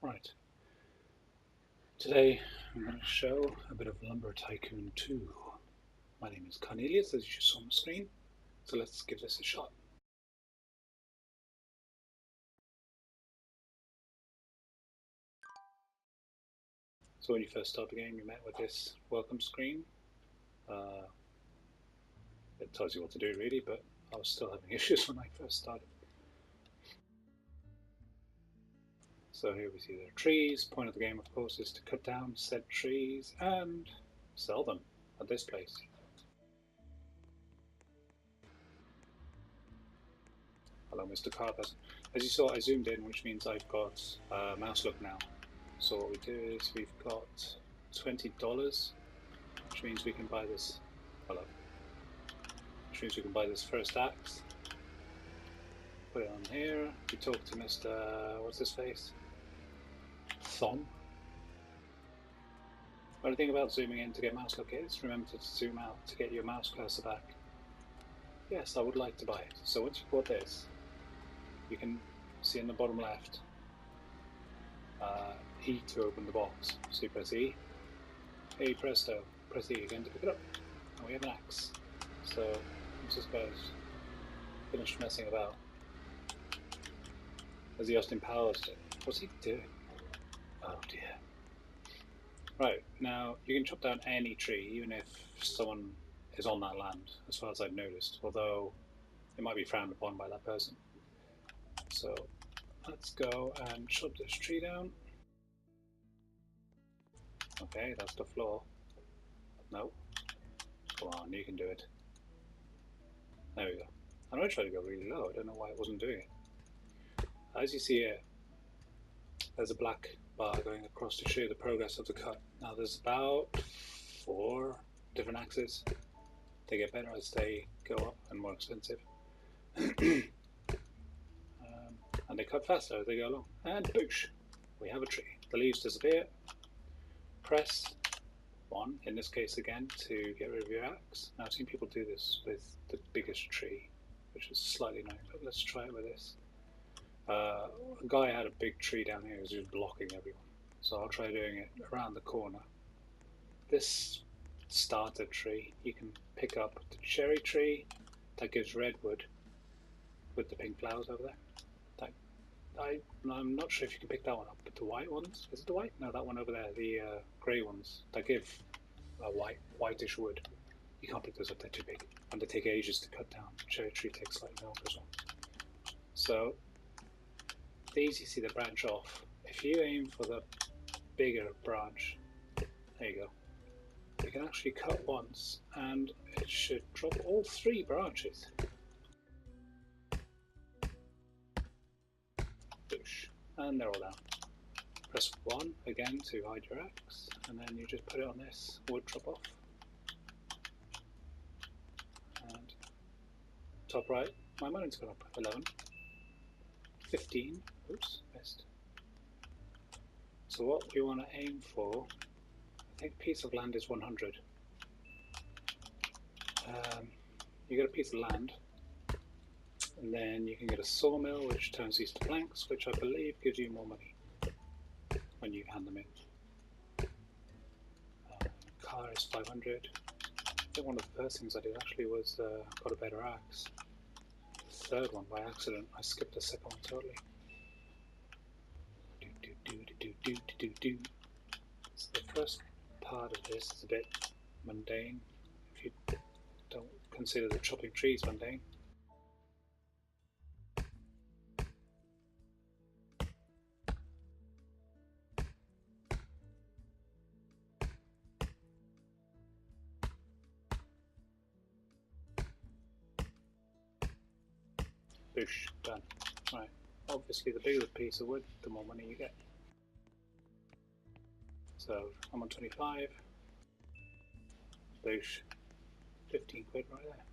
Right, today I'm going to show a bit of Lumber Tycoon 2. My name is Kahneolus, as you just saw on the screen, so let's give this a shot. So when you first start the game, you're met with this welcome screen. It tells you what to do really, but I was still having issues when I first started. So here we see there are trees. Point of the game, of course, is to cut down said trees and sell them at this place. Hello, Mr. Car Person. As you saw, I zoomed in, which means I've got mouse look now. So what we do is we've got $20, which means we can buy this. Hello. Which means we can buy this first axe. Put it on here. We talk to Mr. What's his face? Thom. But the thing about zooming in to get mouse look is remember to zoom out to get your mouse cursor back. Yes, I would like to buy it. So once you've bought this, you can see in the bottom left E to open the box. So you press E. Hey presto, press E again to pick it up. And we have an axe. So once this guy's finished messing about, as the Austin Powers did. What's he doing? Oh dear. Right, now you can chop down any tree, even if someone is on that land, as far as I've noticed, although it might be frowned upon by that person. So let's go and chop this tree down. Okay, that's the floor. No. Come on, you can do it. There we go. I'm going to try to go really low. I don't know why it wasn't doing it. As you see here, there's a black bar going across to show the progress of the cut. Now there's about 4 different axes. They get better as they go up and more expensive. And they cut faster as they go along. And boosh, we have a tree. The leaves disappear. Press 1, in this case again, to get rid of your axe. Now I've seen people do this with the biggest tree, which is slightly annoying, but let's try it with this. A guy had a big tree down here, he was just blocking everyone. So I'll try doing it around the corner. This starter tree, you can pick up the cherry tree that gives redwood with the pink flowers over there. I'm not sure if you can pick that one up, but the white ones, is it the white? No, that one over there, the grey ones that give a whitish wood. You can't pick those up, they're too big. And they take ages to cut down. The cherry tree takes slightly longer as well. So these you see the branch off. If you aim for the bigger branch, there you go. You can actually cut once and it should drop all 3 branches. Boosh. And they're all down. Press 1 again to hide your axe, and then you just put it on this wood drop off. And top right, my money's gone up. 11, 15, oops, missed. So what we want to aim for, I think a piece of land is 100. You get a piece of land, and then you can get a sawmill which turns these to planks, which I believe gives you more money when you hand them in. Car is 500. I think one of the first things I did actually was got a better axe. The 3rd one by accident, I skipped the 2nd one totally. So the first part of this is a bit mundane, if you don't consider the chopping trees mundane. Boosh, done. Right, obviously the bigger the piece of wood, the more money you get. So I'm on 25. Boosh, 15 quid right there.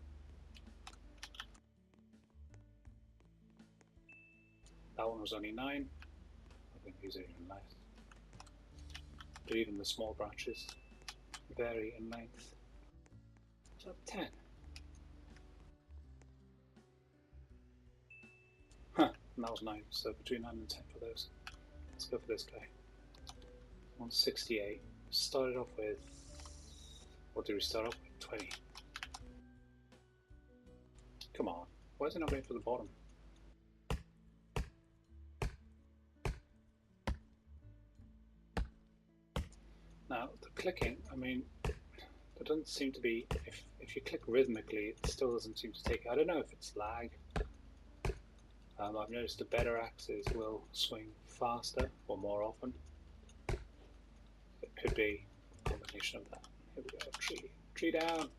That one was only 9. I think these are even nice. But even the small branches vary in length. So 10. Huh, and that was 9, so between 9 and 10 for those. Let's go for this guy. 168. Started off with, what did we start off with? 20. Come on, why is it not going for the bottom? Now, the clicking, I mean, there doesn't seem to be, if you click rhythmically, it still doesn't seem to take it. I don't know if it's lag. I've noticed the better axes will swing faster or more often. It could be a combination of that. Here we go, tree down.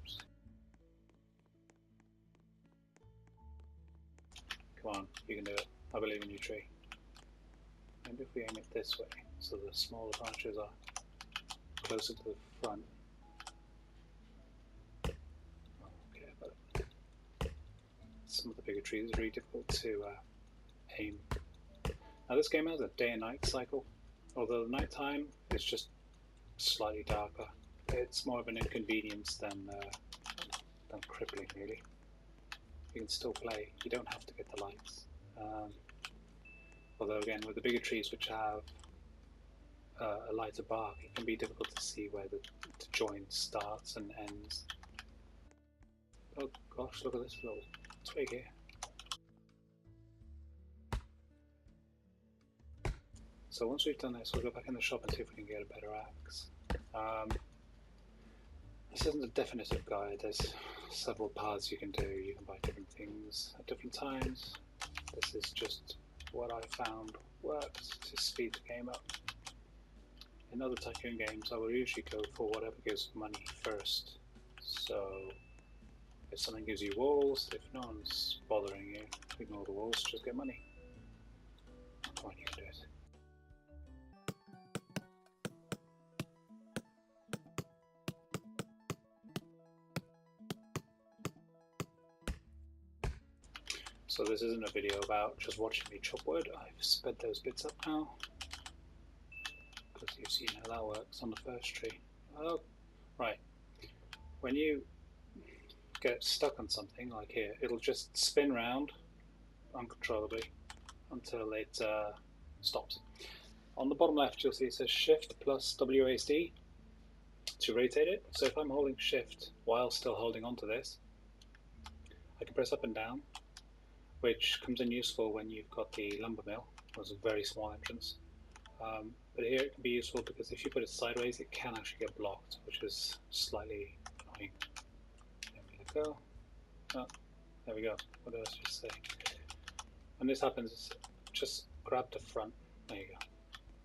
Oops. Come on, you can do it. I believe in you, tree. Maybe if we aim it this way, so the smaller branches are closer to the front. Okay, but some of the bigger trees are really difficult to aim. Now this game has a day and night cycle, although the night time is just slightly darker. It's more of an inconvenience than crippling, really. You can still play, you don't have to get the lights. Although again, with the bigger trees which have a lighter bark, it can be difficult to see where the joint starts and ends. Oh gosh, look at this little twig here. So once we've done this, we'll go back in the shop and see if we can get a better axe. This isn't a definitive guide, there's several paths you can do, you can buy different things at different times. This is just what I found works to speed the game up. In other Tycoon games I will usually go for whatever gives money first. So if something gives you walls, if no one's bothering you, ignore the walls, just get money. Come on, you can do it. So this isn't a video about just watching me chop wood. I've sped those bits up now, because you've seen how that works on the first tree. Oh, right. When you get stuck on something, like here, it'll just spin round uncontrollably until it stops. On the bottom left you'll see it says Shift plus WASD to rotate it. So if I'm holding Shift while still holding onto this, I can press up and down, which comes in useful when you've got the lumber mill. There's a very small entrance. But here it can be useful because if you put it sideways, it can actually get blocked, which is slightly annoying. There we go. Oh, there we go. What did I just say? When this happens, just grab the front. There you go.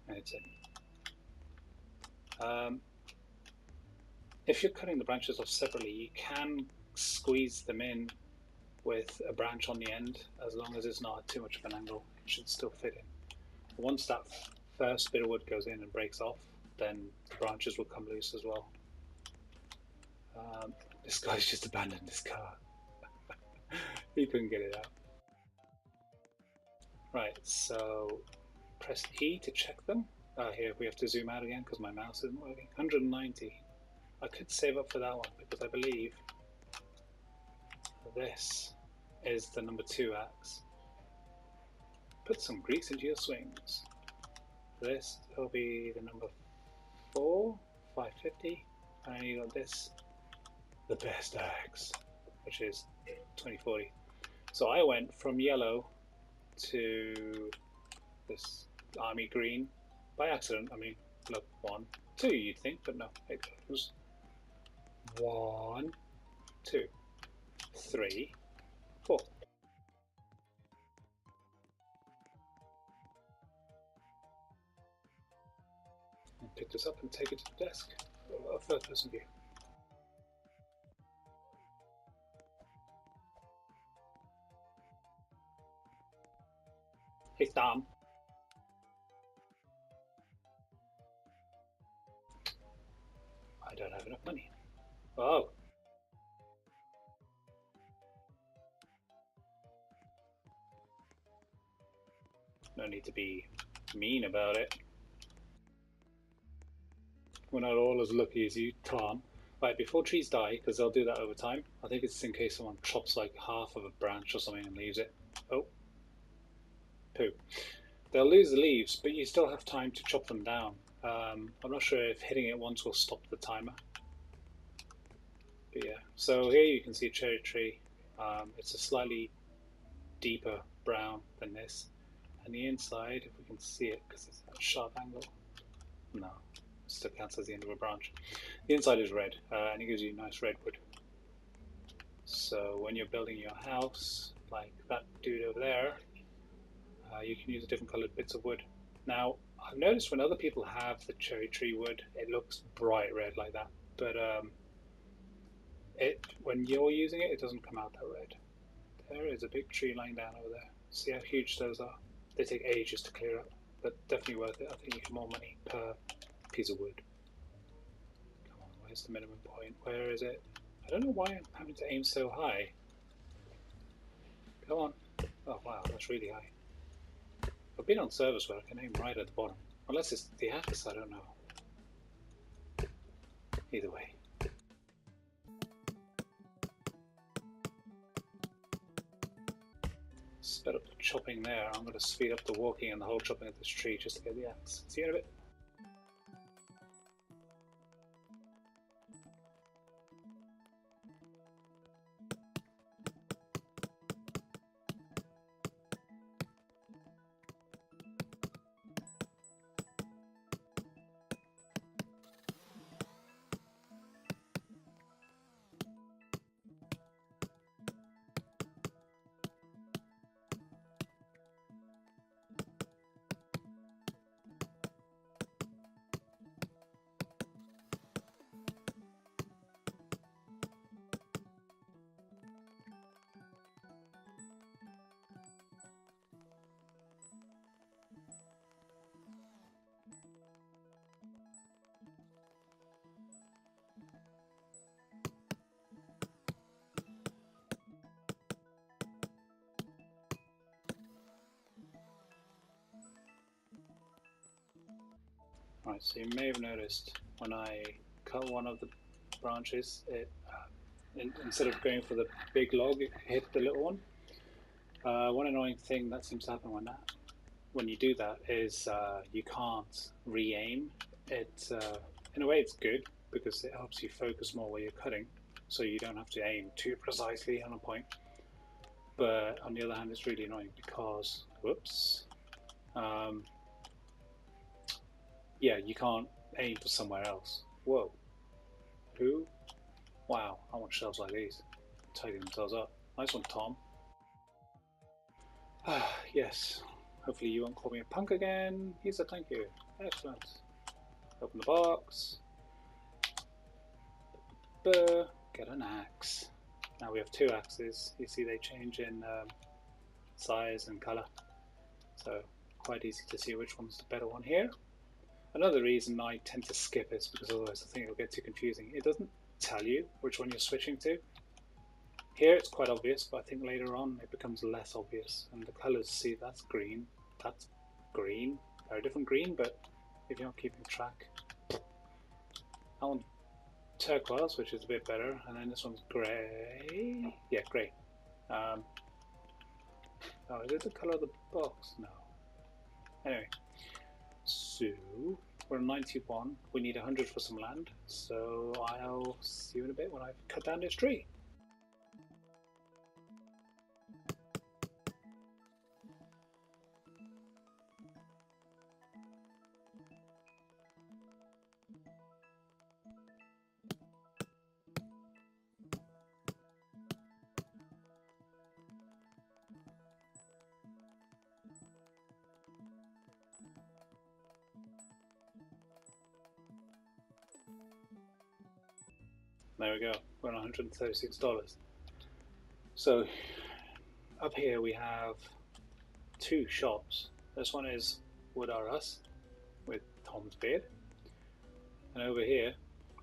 And it's in. If you're cutting the branches off separately, you can squeeze them in with a branch on the end, as long as it's not at too much of an angle, it should still fit in. Once that first bit of wood goes in and breaks off, then the branches will come loose as well. This guy's just abandoned his car. He couldn't get it out. Right, so press E to check them. Here we have to zoom out again because my mouse isn't working. 190. I could save up for that one because I believe this is the number 2 axe. Put some grease into your swings. This will be the number 4, 550, and you got this, the best axe, which is 2040. So I went from yellow to this army green by accident. I mean, look, 1, 2 you'd think, but no, it goes 1, 2, 3, 4. And pick this up and take it to the desk. A third person view. It's done. I don't have enough money. Oh. No need to be mean about it. We're not all as lucky as you, Tom. Right, before trees die, because they'll do that over time, I think it's in case someone chops like half of a branch or something and leaves it. Oh. poo. They'll lose the leaves, but you still have time to chop them down. I'm not sure if hitting it once will stop the timer. But yeah, so here you can see a cherry tree. It's a slightly deeper brown than this. And the inside, if we can see it, because it's at a sharp angle, no, it still counts as the end of a branch. The inside is red, and it gives you nice redwood. So when you're building your house, like that dude over there, you can use different colored bits of wood. Now, I've noticed when other people have the cherry tree wood, it looks bright red like that, but when you're using it, it doesn't come out that red. There is a big tree lying down over there. See how huge those are? They take ages to clear up, but definitely worth it. I think you get more money per piece of wood. Come on, where's the minimum point? Where is it? I don't know why I'm having to aim so high. Come on. Oh wow, that's really high. I've been on servers where I can aim right at the bottom. Unless it's the Atlas, I don't know. Either way. Sped up the chopping there. I'm going to speed up the walking and the whole chopping of this tree just to get the axe. See you in a bit. Right, so you may have noticed when I cut one of the branches, it instead of going for the big log, it hit the little one. One annoying thing that seems to happen when you do that is you can't re-aim. It in a way it's good because it helps you focus more where you're cutting, so you don't have to aim too precisely on a point. But on the other hand, it's really annoying because whoops. Yeah, you can't aim for somewhere else. Whoa. Who? Wow, I want shelves like these. Tidying themselves up. Nice one, Tom. Yes. Hopefully you won't call me a punk again. He said thank you. Excellent. Open the box. Get an axe. Now we have two axes. You see they change in size and colour. So quite easy to see which one's the better one here. Another reason I tend to skip is because otherwise I think it'll get too confusing. It doesn't tell you which one you're switching to. Here it's quite obvious, but I think later on it becomes less obvious. And the colours, see, that's green, very different green, but if you're not keeping track. I want turquoise, which is a bit better, and then this one's grey. Yeah, grey. Oh, is it the colour of the box? No. Anyway. So we're 91. We need 100 for some land. So I'll see you in a bit when I've cut down this tree. There we go, we're on $136. So up here we have two shops. This one is Wood R Us with Tom's beard. And over here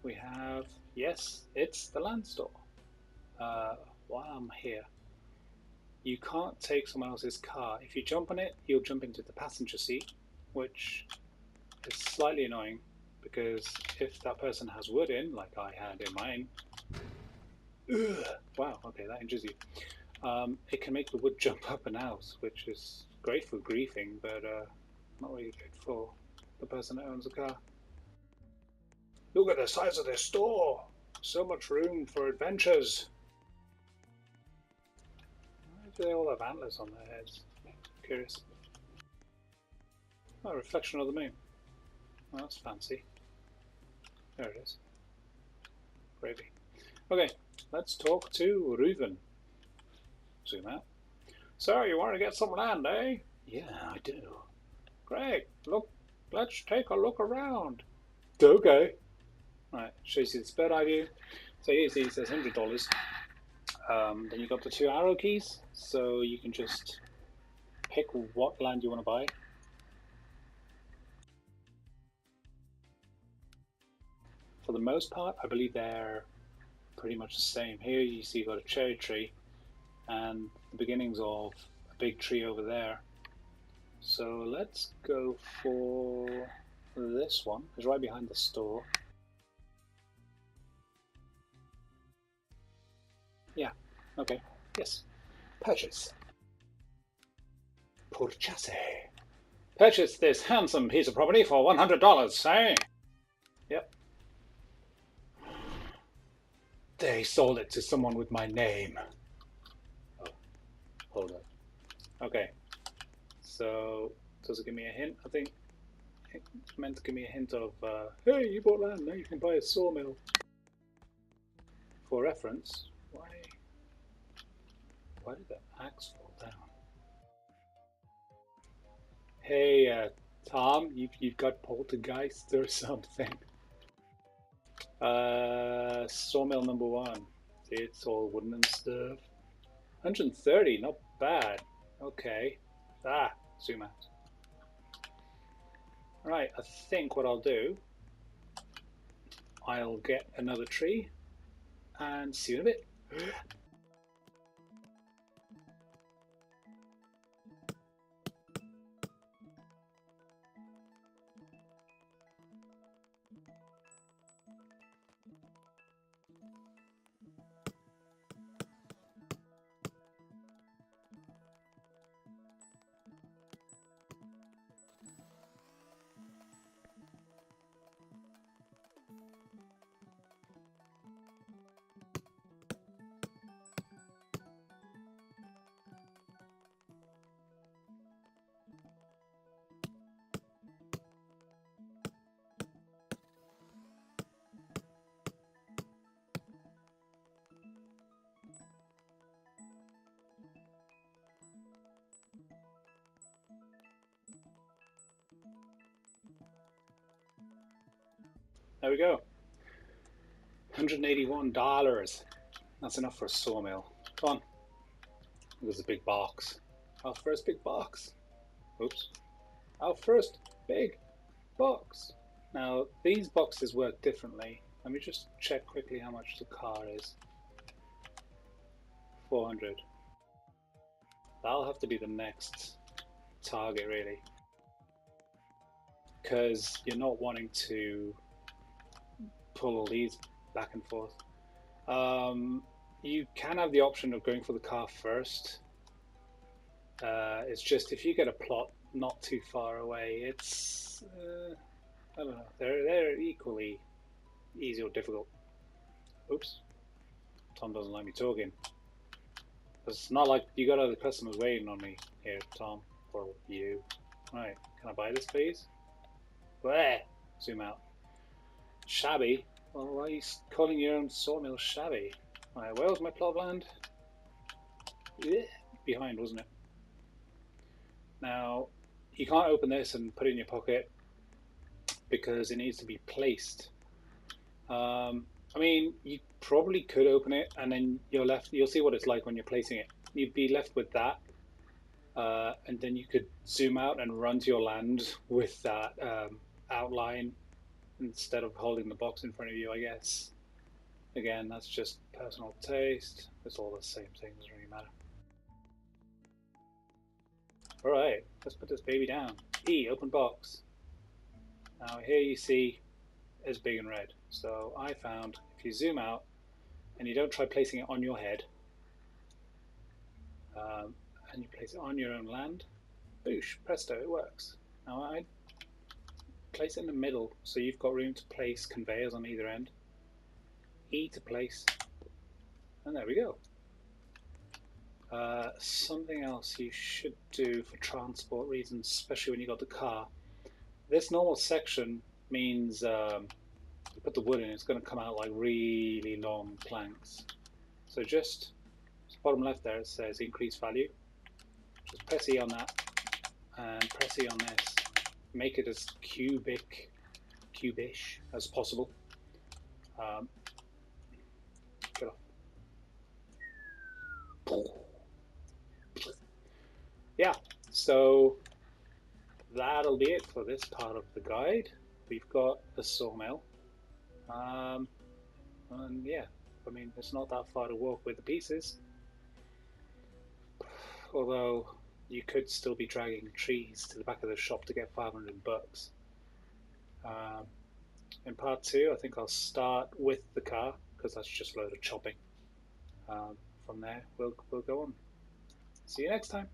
we have, yes, it's the land store. While I'm here, you can't take someone else's car. If you jump on it, you'll jump into the passenger seat, which is slightly annoying because if that person has wood in, like I had in mine, wow, okay, that injures you. It can make the wood jump up and out, which is great for griefing, but not really good for the person that owns the car. Look at the size of this store! So much room for adventures! Why do they all have antlers on their heads? Curious. Oh, reflection of the moon. Oh, that's fancy. There it is. Gravy. Okay, let's talk to Reuven. Zoom out. So, you want to get some land, eh? Yeah, I do. Great. Look, let's take a look around. Okay. Right, shows you this bird eye view. So you see it says $100. Then you've got the 2 arrow keys, so you can just pick what land you want to buy. For the most part, I believe they're pretty much the same. Here you see you've got a cherry tree and the beginnings of a big tree over there. So let's go for this one. It's right behind the store. Yeah, okay, yes. Purchase. Purchase. Purchase this handsome piece of property for $100, eh? Yep. They sold it to someone with my name. Oh, hold on. Okay, so does it give me a hint? I think it meant to give me a hint of, hey, you bought land, now you can buy a sawmill. For reference, why did the axe fall down? Hey, Tom, you've got poltergeist or something. Sawmill number 1. See, it's all wooden and stuff. 130, not bad. Okay. Zoom out. Right, I think what I'll do, I'll get another tree and see you in a bit. There we go. $181. That's enough for a sawmill. Come on. There's a big box. Our first big box. Oops. Our first big box. Now, these boxes work differently. Let me just check quickly how much the car is. 400. That'll have to be the next target, really. Because you're not wanting to pull all these back and forth. You can have the option of going for the car first. It's just if you get a plot not too far away, it's I don't know. They're equally easy or difficult. Oops. Tom doesn't like me talking. It's not like you got other customers waiting on me here, Tom, or you. Right, can I buy this, please? Bleh. Zoom out. Shabby? Well, why are you calling your own sawmill shabby? Right, where was my plot of land? Yeah, behind, wasn't it? Now, you can't open this and put it in your pocket because it needs to be placed. I mean, you probably could open it and then you'll see what it's like when you're placing it. You'd be left with that, and then you could zoom out and run to your land with that outline instead of holding the box in front of you, I guess. Again, that's just personal taste. It's all the same thing, doesn't really matter. Alright, let's put this baby down. E, open box. Now here you see is big and red. So I found if you zoom out and you don't try placing it on your head, and you place it on your own land, Boosh, presto, it works. Now I place it in the middle so you've got room to place conveyors on either end. E to place, and there we go. Something else you should do for transport reasons, especially when you got the car. This normal section means you put the wood in, it's going to come out like really long planks. So just bottom left there it says increase value. Just press E on that and press E on this. Make it as cubish as possible. Get off. Yeah, so that'll be it for this part of the guide. We've got the sawmill. And yeah, I mean, it's not that far to walk with the pieces. Although you could still be dragging trees to the back of the shop to get 500 bucks. In part 2, I think I'll start with the car because that's just a load of chopping. From there, we'll go on. See you next time.